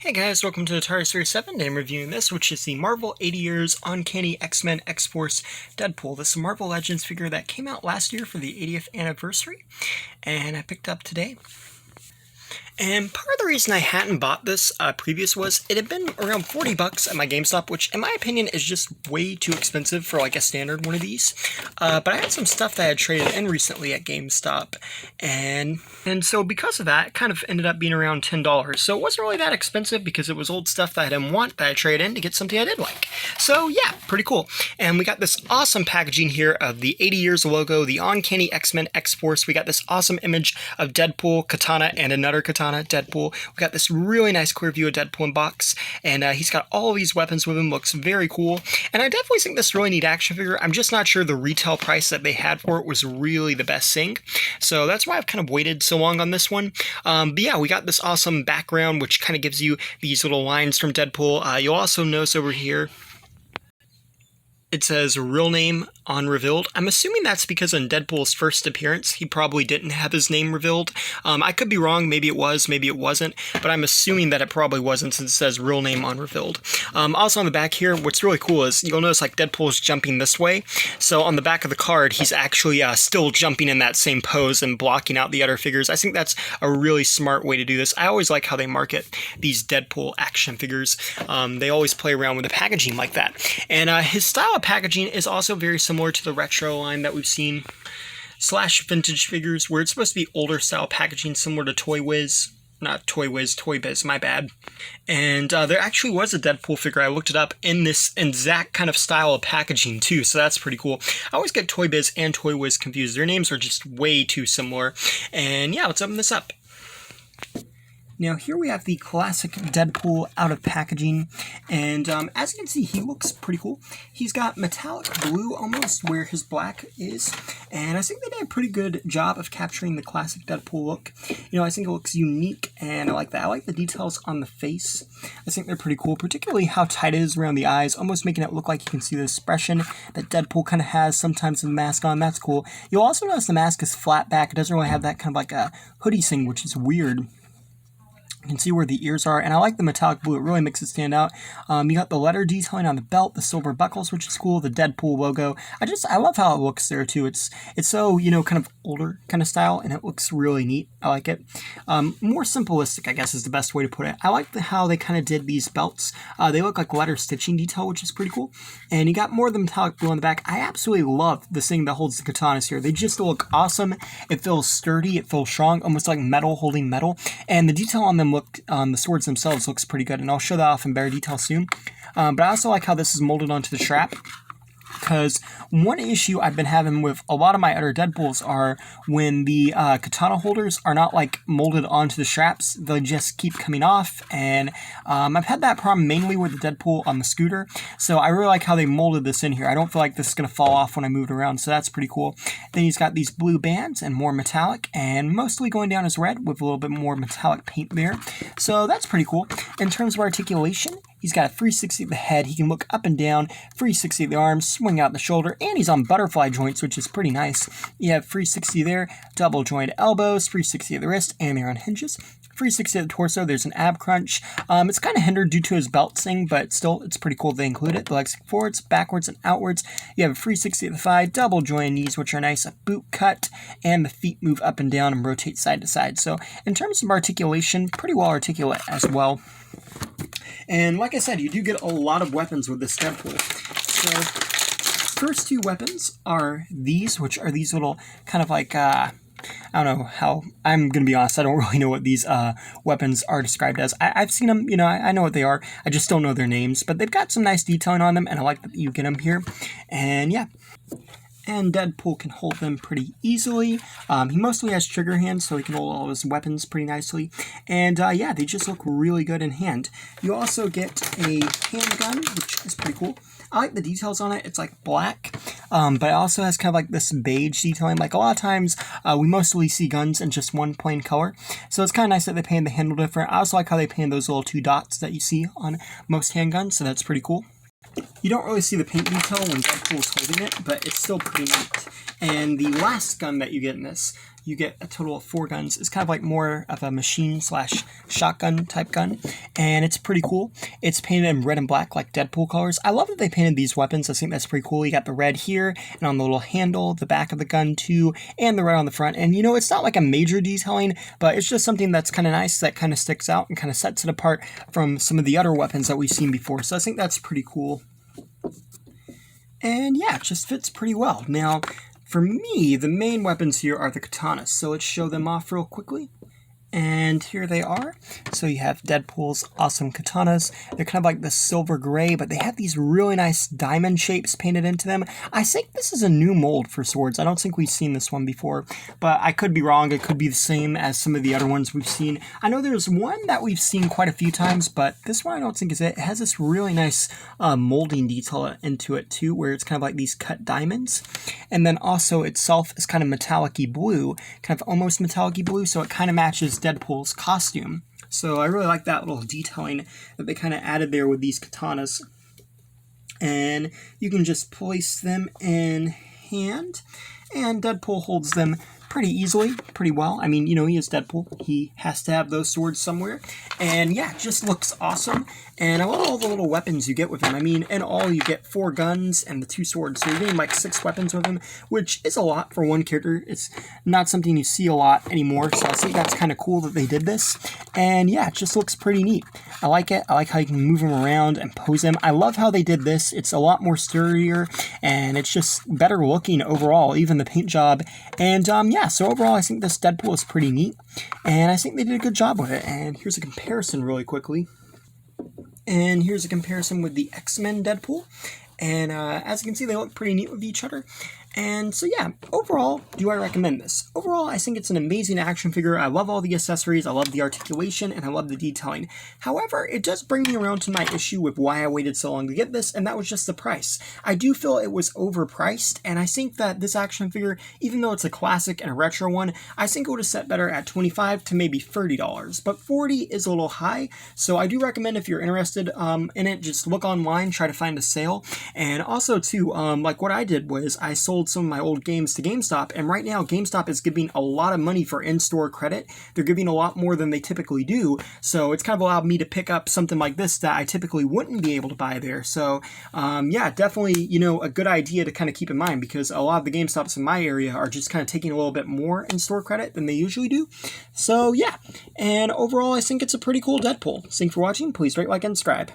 Hey guys, welcome to Atari Series 7. I'm reviewing this, which is the Marvel 80 Years Uncanny X-Men X-Force Deadpool. This is a Marvel Legends figure that came out last year for the 80th anniversary, and I picked up today. And part of the reason I hadn't bought this previous was it had been around 40 bucks at my GameStop, which in my opinion is just way too expensive for like a standard one of these. But I had some stuff that I had traded in recently at GameStop, and so because of that, it kind of ended up being around $10. So it wasn't really that expensive because it was old stuff that I didn't want that I traded in to get something I did like. So yeah, pretty cool. And we got this awesome packaging here of the 80 Years logo, the Uncanny X-Men X-Force. We got this awesome image of Deadpool, Katana, and another Katana, Deadpool. We got this really nice clear view of Deadpool in box, and he's got all these weapons with him. Looks very cool, and I definitely think this really neat action figure. I'm just not sure the retail price that they had for it was really the best thing, so that's why I've kind of waited so long on this one. But yeah, we got this awesome background, which kind of gives you these little lines from Deadpool. You'll also notice over here it says real name unrevealed. I'm assuming that's because in Deadpool's first appearance, he probably didn't have his name revealed. I could be wrong. Maybe it was, maybe it wasn't, but I'm assuming that it probably wasn't since it says real name unrevealed. Also on the back here, what's really cool is you'll notice like Deadpool's jumping this way. So on the back of the card, he's actually still jumping in that same pose and blocking out the other figures. I think that's a really smart way to do this. I always like how they market these Deadpool action figures. They always play around with the packaging like that. And his style of packaging is also very similar to the retro line that we've seen / vintage figures, where it's supposed to be older style packaging similar to Toy Biz, my bad. And there actually was a Deadpool figure, I looked it up, in this exact kind of style of packaging too, so that's pretty cool. I always get Toy Biz and Toy Wiz confused. Their names are just way too similar. And yeah, let's open this up. Now here we have the classic Deadpool out of packaging, and as you can see, he looks pretty cool. He's got metallic blue almost where his black is, and I think they did a pretty good job of capturing the classic Deadpool look. You know, I think it looks unique, and I like that. I like the details on the face. I think they're pretty cool, particularly how tight it is around the eyes, almost making it look like you can see the expression that Deadpool kind of has sometimes with the mask on. That's cool. You'll also notice the mask is flat back. It doesn't really have that kind of like a hoodie thing, which is weird. You can see where the ears are, and I like the metallic blue. It really makes it stand out. You got the letter detailing on the belt, the silver buckles, which is cool, the Deadpool logo. I love how it looks there, too. It's so, kind of older kind of style, and it looks really neat. I like it. More simplistic, I guess, is the best way to put it. I like how they kind of did these belts. They look like letter stitching detail, which is pretty cool. And you got more of the metallic blue on the back. I absolutely love the thing that holds the katanas here. They just look awesome. It feels sturdy. It feels strong, almost like metal holding metal. And the detail on them the swords themselves looks pretty good, and I'll show that off in better detail soon. But I also like how this is molded onto the strap, because one issue I've been having with a lot of my other Deadpools are when the katana holders are not like molded onto the straps, they just keep coming off, and I've had that problem mainly with the Deadpool on the scooter, so I really like how they molded this in here. I don't feel like this is going to fall off when I move it around, so that's pretty cool. Then he's got these blue bands and more metallic, and mostly going down as red with a little bit more metallic paint there, so that's pretty cool. In terms of articulation, he's got a 360 of the head. He can look up and down, 360 of the arms, swing out the shoulder, and he's on butterfly joints, which is pretty nice. You have 360 there, double jointed elbows, 360 of the wrist, and they're on hinges. 360 of the torso, there's an ab crunch. It's kind of hindered due to his belt thing, but still, it's pretty cool they include it. The legs forwards, backwards, and outwards. You have a 360 of the thigh, double jointed knees, which are nice, a boot cut, and the feet move up and down and rotate side to side. So, in terms of articulation, pretty well articulate as well. And like I said, you do get a lot of weapons with this Deadpool. So, first two weapons are these, which are these little kind of like, I don't know how, I'm going to be honest, I don't really know what these weapons are described as. I've seen them, I know what they are, I just don't know their names, but they've got some nice detailing on them, and I like that you get them here. And yeah. And Deadpool can hold them pretty easily. He mostly has trigger hands, so he can hold all of his weapons pretty nicely. And yeah, they just look really good in hand. You also get a handgun, which is pretty cool. I like the details on it. It's like black, but it also has kind of like this beige detailing. Like a lot of times, we mostly see guns in just one plain color. So it's kind of nice that they painted the handle different. I also like how they painted those little two dots that you see on most handguns, so that's pretty cool. You don't really see the paint detail when Deadpool's holding it, but it's still pretty neat. And the last gun that you get in this, you get a total of 4 guns. It's kind of like more of a machine slash shotgun type gun, and it's pretty cool. It's painted in red and black like Deadpool colors. I love that they painted these weapons. I think that's pretty cool. You got the red here and on the little handle, the back of the gun too, and the red on the front. And you know, it's not like a major detailing, but it's just something that's kind of nice, that kind of sticks out and kind of sets it apart from some of the other weapons that we've seen before. So I think that's pretty cool. And yeah, it just fits pretty well. Now, for me, the main weapons here are the katanas, so let's show them off real quickly. And here they are. So you have Deadpool's awesome katanas. They're kind of like the silver gray, but they have these really nice diamond shapes painted into them. I think this is a new mold for swords. I don't think we've seen this one before, but I could be wrong. It could be the same as some of the other ones we've seen. I know there's one that we've seen quite a few times, but this one I don't think is it. It has this really nice molding detail into it too, where it's kind of like these cut diamonds. And then also itself is kind of metallic-y blue, kind of almost metallic-y blue, so it kind of matches Deadpool's costume. So I really like that little detailing that they kind of added there with these katanas. And you can just place them in hand, and Deadpool holds them pretty easily, pretty well. I mean, you know, he is Deadpool. He has to have those swords somewhere. And yeah, it just looks awesome. And I love all the little weapons you get with him. I mean, in all, you get 4 guns and the 2 swords. So you're getting like 6 weapons with him, which is a lot for one character. It's not something you see a lot anymore. So I think that's kind of cool that they did this. And yeah, it just looks pretty neat. I like it. I like how you can move him around and pose him. I love how they did this. It's a lot more sturdier, and it's just better looking overall, even the paint job. And yeah, so overall, I think this Deadpool is pretty neat, and I think they did a good job with it. And here's a comparison really quickly. And here's a comparison with the X-Men Deadpool. And as you can see, they look pretty neat with each other. And so yeah, overall, do I recommend this? Overall, I think it's an amazing action figure. I love all the accessories, I love the articulation, and I love the detailing. However, it does bring me around to my issue with why I waited so long to get this, and that was just the price. I do feel it was overpriced, and I think that this action figure, even though it's a classic and a retro one, I think it would have set better at $25 to maybe $30. But $40 is a little high, so I do recommend if you're interested in it, just look online, try to find a sale. And also too, like what I did was I sold some of my old games to GameStop, and right now GameStop is giving a lot of money for in-store credit. They're giving a lot more than they typically do, so it's kind of allowed me to pick up something like this that I typically wouldn't be able to buy there. So yeah, definitely, you know, a good idea to kind of keep in mind, because a lot of the GameStops in my area are just kind of taking a little bit more in-store credit than they usually do. So yeah, and overall I think it's a pretty cool Deadpool. Thanks for watching. Please rate, like, and subscribe.